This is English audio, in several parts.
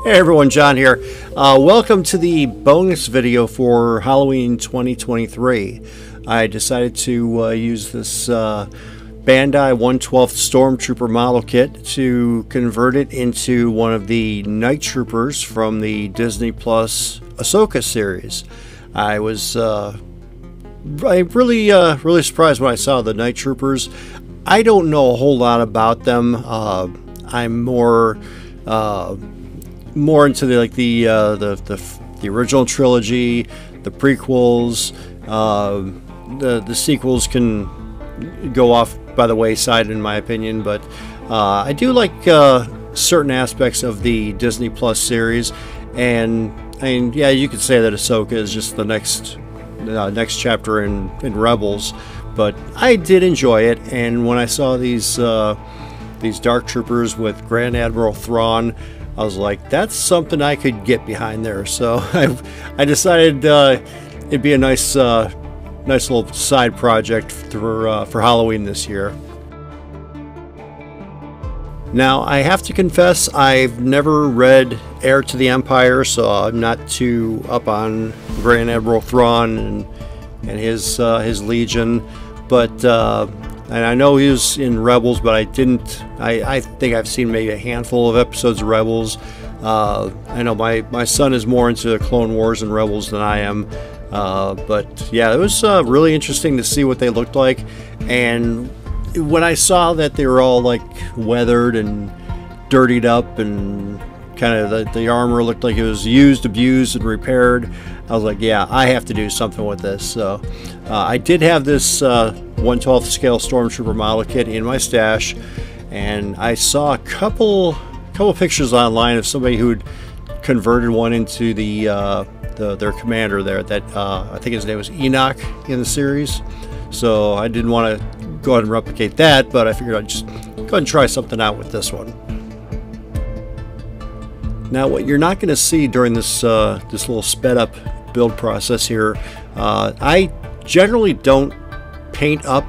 Hey everyone, John here. Welcome to the bonus video for Halloween 2023. I decided to use this Bandai 1/12 Stormtrooper model kit to convert it into one of the Night Troopers from the Disney Plus Ahsoka series. I was really surprised when I saw the Night Troopers. I don't know a whole lot about them. I'm more into the original trilogy, the prequels. The sequels can go off by the wayside in my opinion, but I do like certain aspects of the Disney Plus series, and yeah, you could say that Ahsoka is just the next chapter in Rebels, but I did enjoy it. And when I saw these Dark Troopers with Grand Admiral Thrawn, I was like, that's something I could get behind there. So I decided it'd be a nice little side project for Halloween this year. Now, I have to confess, I've never read Heir to the Empire, so I'm not too up on Grand Admiral Thrawn and his Legion, but and I know he was in Rebels, but I think I've seen maybe a handful of episodes of Rebels. I know my son is more into Clone Wars and Rebels than I am. But yeah, it was really interesting to see what they looked like. And when I saw that they were all like weathered and dirtied up, and kind of the armor looked like it was used, abused, and repaired, I was like, yeah, I have to do something with this. So I did have this 1/12 scale Stormtrooper model kit in my stash, and I saw a couple pictures online of somebody who'd converted one into their commander there. That I think his name was Enoch in the series. So I didn't want to go ahead and replicate that, but I figured I'd just go ahead and try something out with this one. Now, what you're not going to see during this little sped up build process here, I generally don't paint up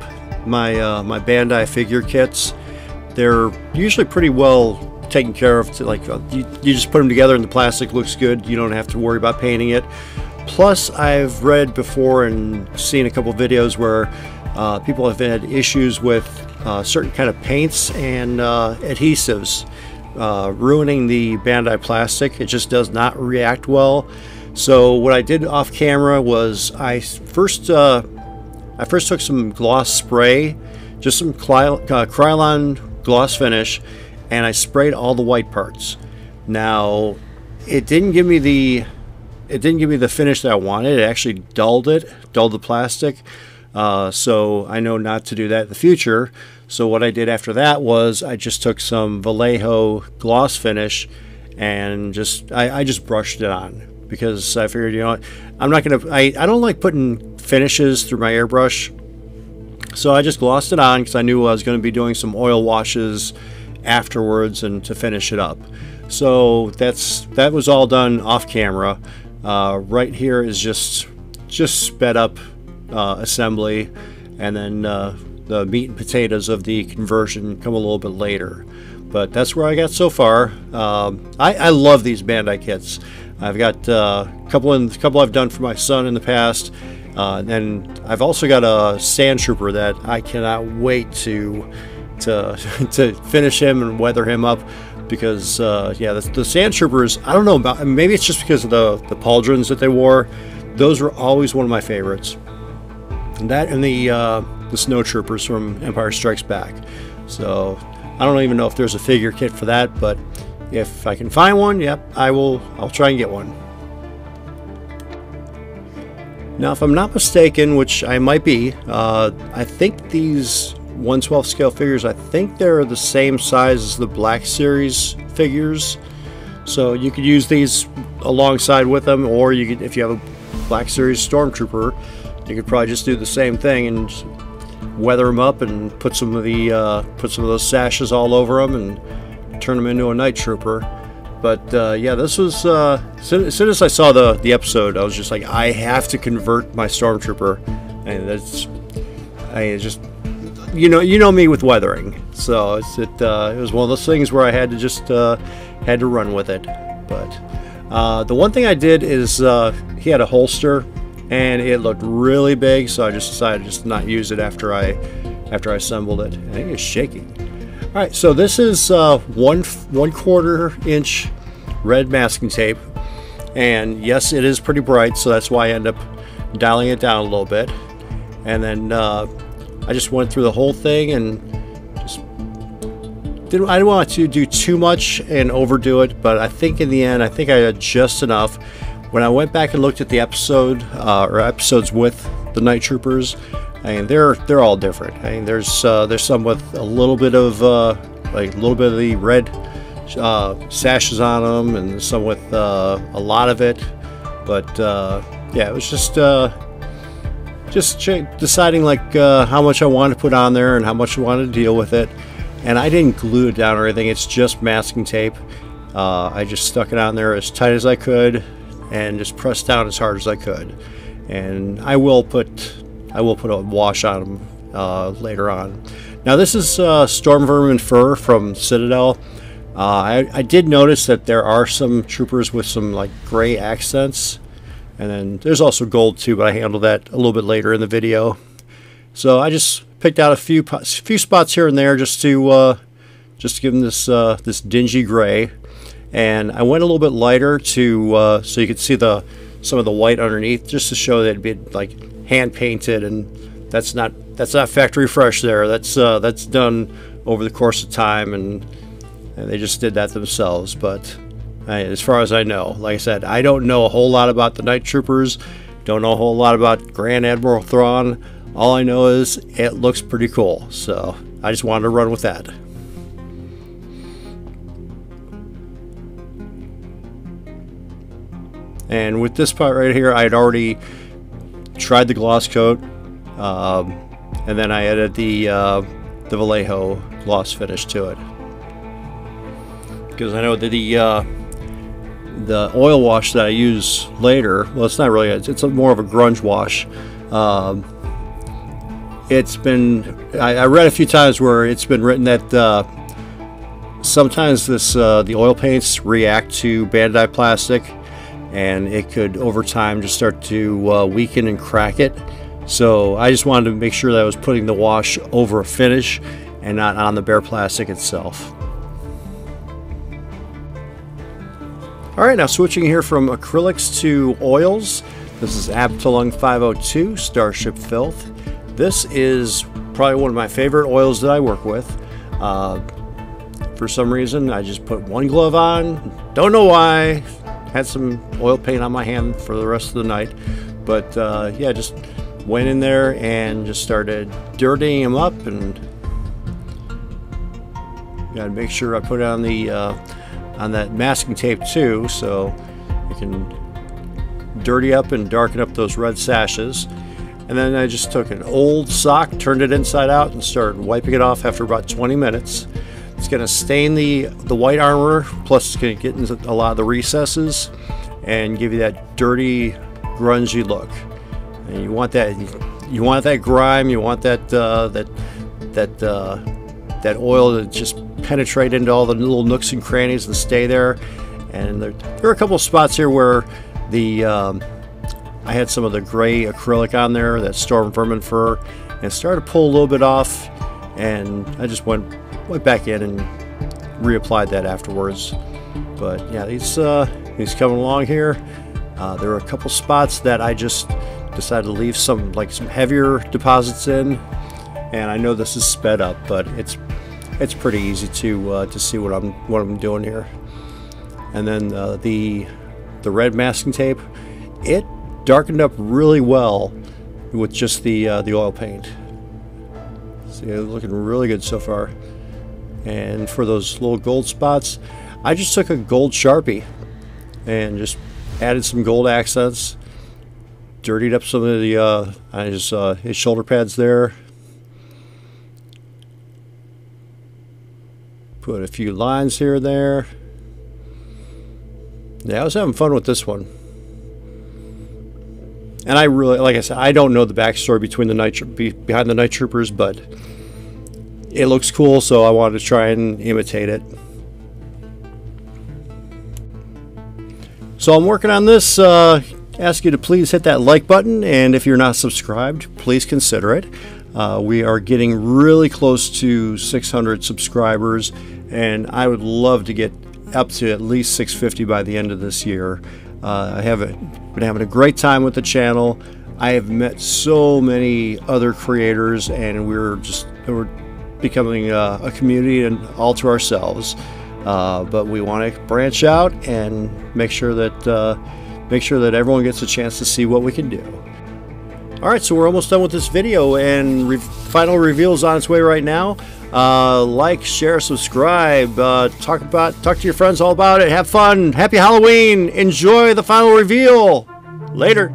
my Bandai figure kits. They're usually pretty well taken care of. You just put them together and the plastic looks good. You don't have to worry about painting it. Plus, I've read before and seen a couple videos where people have had issues with certain kind of paints and adhesives ruining the Bandai plastic. It just does not react well. So what I did off camera was I first took some gloss spray, just some Krylon gloss finish, and I sprayed all the white parts. Now, it didn't give me the finish that I wanted. It actually dulled the plastic. So I know not to do that in the future. So what I did after that was I just took some Vallejo gloss finish and I just brushed it on, because I figured, you know what, I don't like putting finishes through my airbrush. So I just glossed it on because I knew I was going to be doing some oil washes afterwards and to finish it up. So that was all done off camera. Right here is just sped up assembly, and then the meat and potatoes of the conversion come a little bit later. But that's where I got so far. I love these Bandai kits. I've got a couple I've done for my son in the past, and I've also got a Sand Trooper that I cannot wait to finish him and weather him up, because yeah, the Sand Troopers, I don't know about, maybe it's just because of the pauldrons that they wore. Those were always one of my favorites. And that and the Snow Troopers from Empire Strikes Back. So I don't even know if there's a figure kit for that, but if I can find one, yep, I'll try and get one. Now, if I'm not mistaken, which I might be, I think these 1/12 scale figures, I think they're the same size as the Black Series figures. So you could use these alongside with them, or you could, if you have a Black Series Stormtrooper, you could probably just do the same thing and weather them up and put some of those sashes all over them and turn them into a Night Trooper. But yeah, this was as soon as I saw the episode, I was just like, I have to convert my Stormtrooper, and I just, you know me with weathering, so it was one of those things where I had to just had to run with it. But the one thing I did is he had a holster, and it looked really big, so I just decided just to not use it after I assembled it. I think it's shaking. All right, so this is 1/4 inch red masking tape, and yes, it is pretty bright, so that's why I end up dialing it down a little bit. And then I just went through the whole thing and just I didn't want to do too much and overdo it, but I think in the end, I think I had just enough. When I went back and looked at the episode or episodes with the Night Troopers, I mean they're all different. I mean there's some with a little bit of like a little bit of the red sashes on them, and some with a lot of it. But yeah, it was just deciding like how much I wanted to put on there and how much I wanted to deal with it. And I didn't glue it down or anything. It's just masking tape. I just stuck it on there as tight as I could and just pressed down as hard as I could. And I will put a wash on them later on. Now this is Storm Vermin fur from Citadel. I did notice that there are some troopers with some like gray accents, and then there's also gold too, but I handled that a little bit later in the video. So I just picked out a few spots here and there just to give them this dingy gray. And I went a little bit lighter to so you could see some of the white underneath, just to show that it'd be like hand painted, and that's not factory fresh there. That's done over the course of time, and they just did that themselves. But as far as I know, like I said, I don't know a whole lot about the Night Troopers, don't know a whole lot about Grand Admiral Thrawn. All I know is it looks pretty cool, so I just wanted to run with that. And with this part right here, I had already tried the gloss coat, and then I added the Vallejo gloss finish to it, because I know that the oil wash that I use later, well, it's not really, it's more of a grunge wash. It's been, I read a few times where it's been written that sometimes the oil paints react to Bandai plastic, and it could over time just start to weaken and crack it. So I just wanted to make sure that I was putting the wash over a finish and not on the bare plastic itself. Alright, now switching here from acrylics to oils. This is Abtalung 502 Starship Filth. This is probably one of my favorite oils that I work with. For some reason, I just put one glove on. Don't know why. Had some oil paint on my hand for the rest of the night. But yeah, just went in there and just started dirtying them up, and gotta make sure I put it on the on that masking tape too, so you can dirty up and darken up those red sashes. And then I just took an old sock, turned it inside out, and started wiping it off after about 20 minutes. It's going to stain the white armor, plus it's going to get into a lot of the recesses and give you that dirty, grungy look. And you want that grime, you want that oil to just penetrate into all the little nooks and crannies and stay there. And there are a couple of spots here where I had some of the gray acrylic on there, that Storm Vermin fur, and started to pull a little bit off, and I just went back in and reapplied that afterwards. But yeah, he's coming along here. There are a couple spots that I just decided to leave some heavier deposits in, and I know this is sped up, but it's pretty easy to see what I'm doing here. And then the red masking tape, it darkened up really well with just the oil paint. See, it's looking really good so far. And for those little gold spots, I just took a gold Sharpie and just added some gold accents, dirtied up some of the his shoulder pads there, put a few lines here and there. Yeah, I was having fun with this one. And I really, like I said, I don't know the backstory behind the Night Troopers, but it looks cool, so I wanted to try and imitate it. So I'm working on this. Ask you to please hit that like button, and if you're not subscribed, please consider it. We are getting really close to 600 subscribers, and I would love to get up to at least 650 by the end of this year. I have been having a great time with the channel. I have met so many other creators, and we're becoming a community and all to ourselves. But we want to branch out and make sure that everyone gets a chance to see what we can do. All right, so we're almost done with this video, and final reveal is on its way right now. Like, share, subscribe, talk to your friends all about it. Have fun. Happy Halloween. Enjoy the final reveal. Later.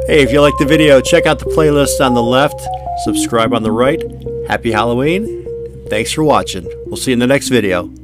Hey, if you liked the video, check out the playlist on the left, subscribe on the right. Happy Halloween. Thanks for watching. We'll see you in the next video.